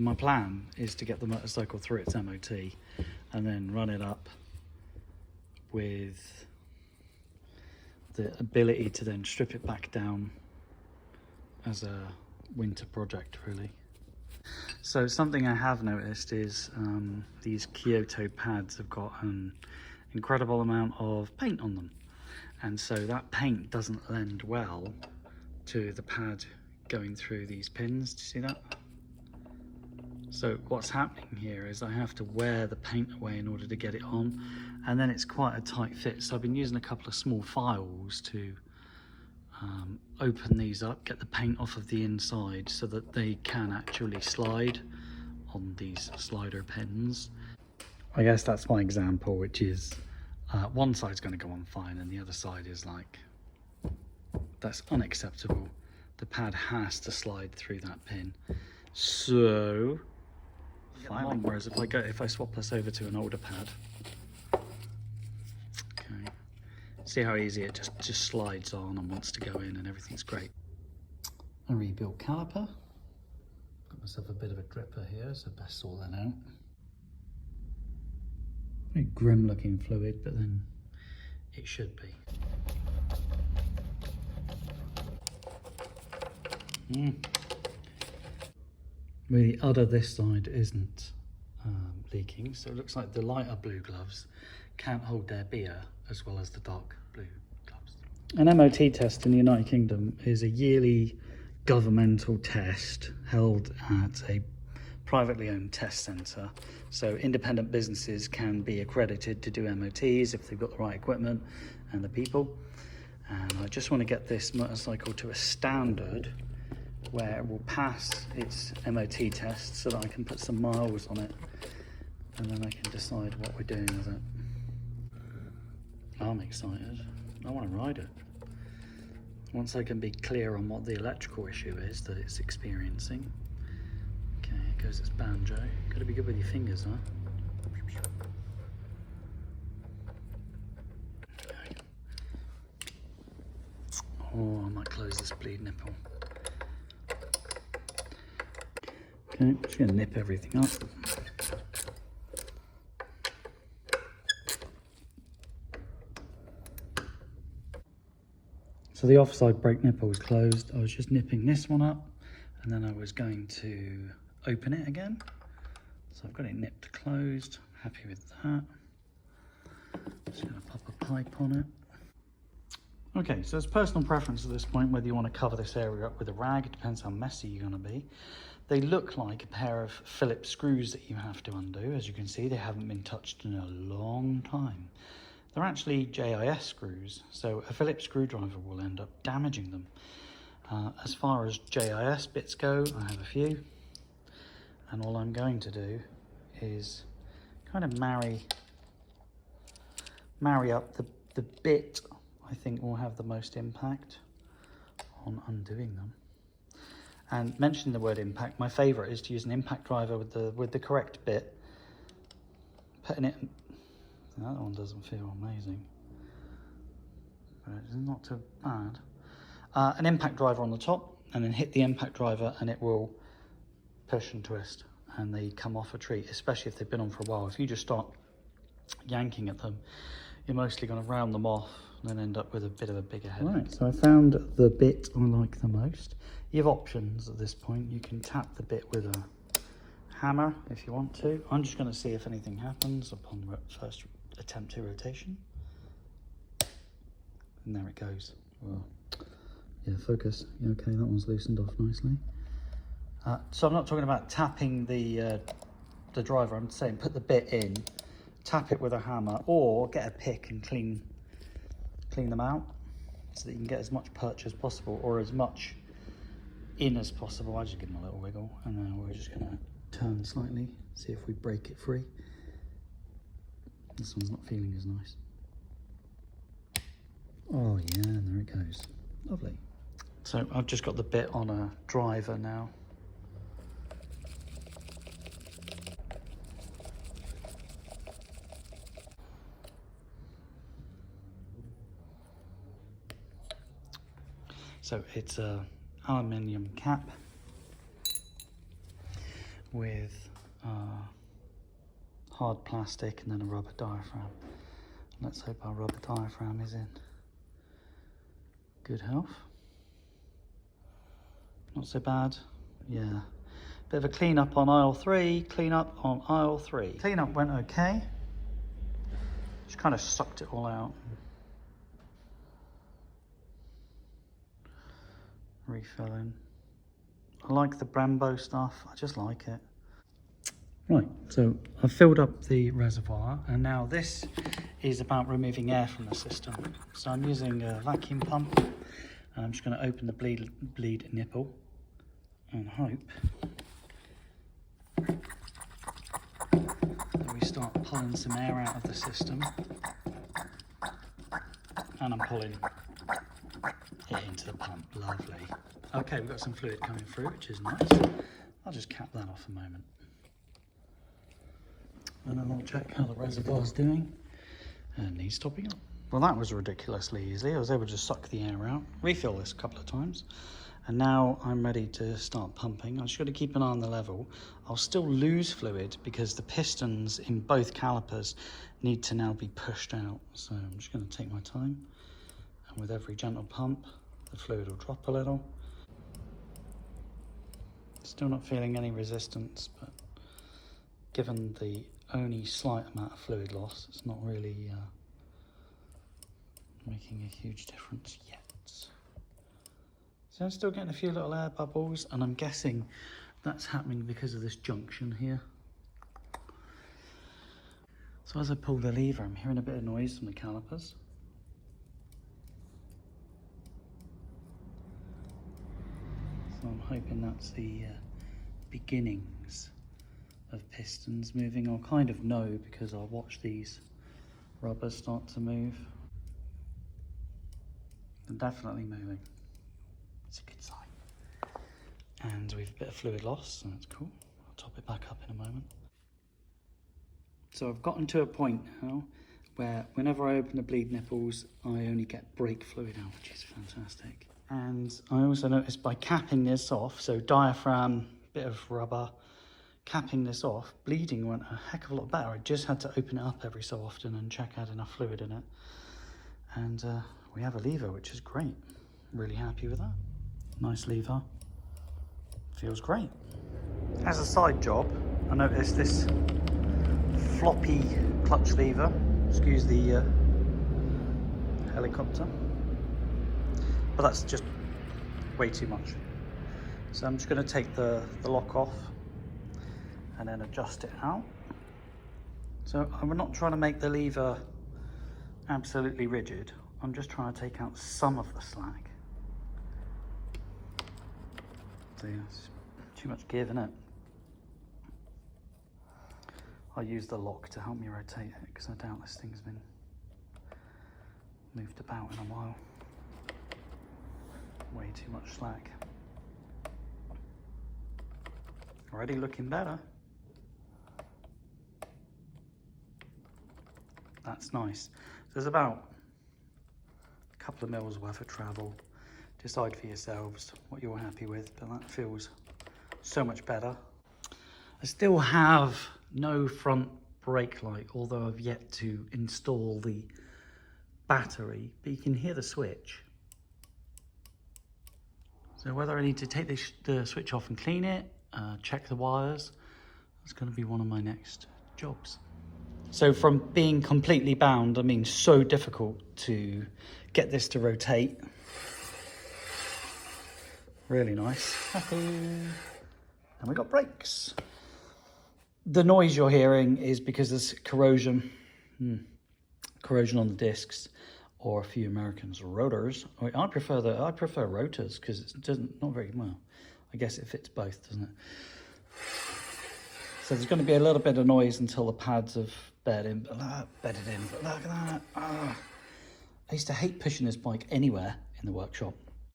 My plan is to get the motorcycle through its MOT and then run it up with the ability to then strip it back down as a winter project, really. So something I have noticed is these Kyoto pads have got an incredible amount of paint on them, and so that paint doesn't lend well to the pad going through these pins. Do you see that? So what's happening here is I have to wear the paint away in order to get it on, and then it's quite a tight fit. So I've been using a couple of small files to open these up, get the paint off of the inside so that they can actually slide on these slider pins. I guess that's my example, which is one side's going to go on fine and the other side is like, that's unacceptable. The pad has to slide through that pin. So fine. Whereas if I swap this over to an older pad, okay, see how easy it just slides on and wants to go in and everything's great. A rebuilt caliper. Got myself a bit of a dripper here, so best sort that out. Very grim looking fluid, but then it should be. Where the udder this side isn't leaking, so it looks like the lighter blue gloves can't hold their beer as well as the dark blue gloves. An MOT test in the United Kingdom is a yearly governmental test held at a privately owned test centre. So independent businesses can be accredited to do MOTs if they've got the right equipment and the people. And I just want to get this motorcycle to a standard where it will pass its MOT test so that I can put some miles on it, and then I can decide what we're doing with it. I'm excited. I want to ride it. Once I can be clear on what the electrical issue is that it's experiencing. Okay, here goes its banjo. Got to be good with your fingers, huh? Okay. Oh, I might close this bleed nipple. Okay, I'm just going to nip everything up. So the offside brake nipple is closed. I was just nipping this one up and then I was going to open it again. So I've got it nipped closed, happy with that. Just going to pop a pipe on it. Okay, so it's personal preference at this point whether you want to cover this area up with a rag. It depends how messy you're going to be. They look like a pair of Phillips screws that you have to undo. As you can see, they haven't been touched in a long time. They're actually JIS screws, so a Phillips screwdriver will end up damaging them. As far as JIS bits go, I have a few, and all I'm going to do is kind of marry up the bit I think will have the most impact on undoing them. And mentioning the word impact, my favourite is to use an impact driver with the correct bit, putting it. That one doesn't feel amazing, but it's not too bad. An impact driver on the top, and then hit the impact driver and it will push and twist and they come off a treat, especially if they've been on for a while. If you just start yanking at them, you're mostly going to round them off and then end up with a bit of a bigger head. Right, so I found the bit I like the most. You have options at this point. You can tap the bit with a hammer if you want to. I'm just going to see if anything happens upon first attempt to rotation. And there it goes. Well, yeah, focus. Yeah, okay, that one's loosened off nicely. So I'm not talking about tapping the driver. I'm saying put the bit in, tap it with a hammer, or get a pick and clean them out so that you can get as much perch as possible or as much in as possible. I just give them a little wiggle, and then we're just going to turn slightly, see if we break it free. This one's not feeling as nice. Oh yeah, and there it goes. Lovely. So I've just got the bit on a driver now. So it's a aluminium cap with hard plastic and then a rubber diaphragm. Let's hope our rubber diaphragm is in good health. Not so bad. Yeah. Bit of a clean up on aisle 3, clean up on aisle 3. Clean up went okay. Just kind of sucked it all out. Refilling. I like the Brembo stuff, I just like it. Right, so I've filled up the reservoir, and now this is about removing air from the system. So I'm using a vacuum pump, and I'm just going to open the bleed nipple and hope that we start pulling some air out of the system. And I'm pulling it into the pump. Lovely. Okay, we've got some fluid coming through, which is nice. I'll just cap that off a moment. And then I'll check how the reservoir's doing. And needs topping up. Well, that was ridiculously easy. I was able to suck the air out, refill this a couple of times. And now I'm ready to start pumping. I just got to keep an eye on the level. I'll still lose fluid because the pistons in both calipers need to now be pushed out. So I'm just going to take my time. And with every gentle pump, the fluid will drop a little. Still not feeling any resistance, but given the only slight amount of fluid loss, it's not really making a huge difference yet. So I'm still getting a few little air bubbles, and I'm guessing that's happening because of this junction here. So as I pull the lever, I'm hearing a bit of noise from the calipers. So I'm hoping that's the beginnings of pistons moving. I'll kind of know because I'll watch these rubbers start to move. They're definitely moving. It's a good sign. And we've a bit of fluid loss, so that's cool. I'll top it back up in a moment. So I've gotten to a point now where whenever I open the bleed nipples, I only get brake fluid out, which is fantastic. And I also noticed by capping this off, so diaphragm, bit of rubber, capping this off, bleeding went a heck of a lot better. I just had to open it up every so often and check I had enough fluid in it. And we have a lever, which is great. Really happy with that. Nice lever. Feels great. As a side job, I noticed this floppy clutch lever. Excuse the helicopter. But that's just way too much. So I'm just going to take the lock off and then adjust it out. So I'm not trying to make the lever absolutely rigid. I'm just trying to take out some of the slack. So yeah, it's too much give, isn't it? I'll use the lock to help me rotate it because I doubt this thing's been moved about in a while. Way too much slack. Already looking better. That's nice. There's about a couple of mils worth of travel. Decide for yourselves what you're happy with, but that feels so much better. I still have no front brake light, although I've yet to install the battery, but you can hear the switch. So whether I need to take the switch off and clean it, check the wires, that's going to be one of my next jobs. So from being completely bound, I mean so difficult to get this to rotate. Really nice. And we got brakes. The noise you're hearing is because there's corrosion on the discs, or a few Americans rotors. I prefer rotors because it doesn't not very well. I guess it fits both, doesn't it? So there's going to be a little bit of noise until the pads have bedded in. But look at that. I used to hate pushing this bike anywhere in the workshop.